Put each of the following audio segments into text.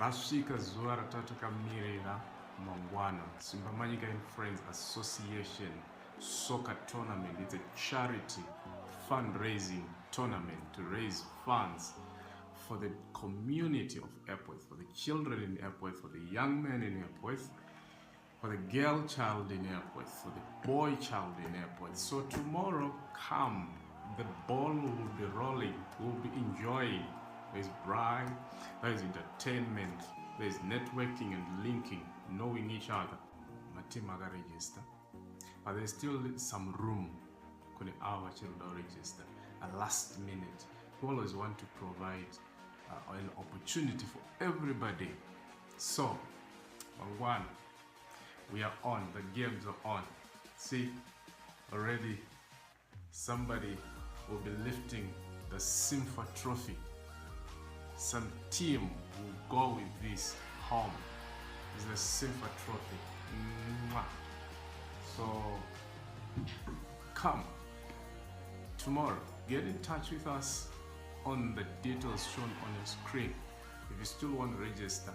Rasvika zuva ratatu kamirira mangwana. Simba Manyika and Friends Association Soccer Tournament. It's a charity fundraising tournament to raise funds for the community of Epworth, for the children in Epworth, for the young men in Epworth, for the girl child in Epworth, for the boy child in Epworth. So tomorrow, come, the ball will be rolling, we'll be enjoying. There's bride, there's entertainment, there's networking and linking, knowing each other. My team are register, but there's still some room. Could our children register a last minute? We always want to provide an opportunity for everybody. So, one, we are on. The games are on. See, already somebody will be lifting the Simfa Trophy. Some team will go with this home. It's the Simfa Trophy. Mwah. So come tomorrow. Get in touch with us on the details shown on your screen. If you still want to register,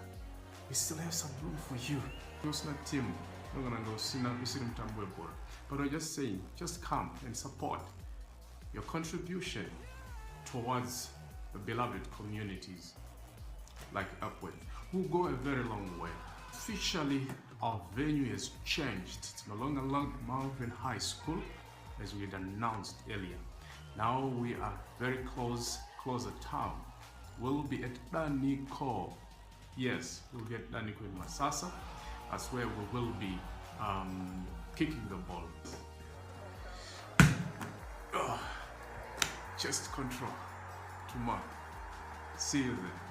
we still have some room for you. It's not team. We're gonna go see board. But we're just saying, just come and support your contribution towards the beloved communities like Epworth. We'll go a very long way. Officially, our venue has changed. It's no longer Mountain High School, as we had announced earlier. Now we are very closer town. We'll be at Manyika. Yes, we'll be at Manyika in Masasa. That's where we will be kicking the ball. Chest control tomorrow. See you then.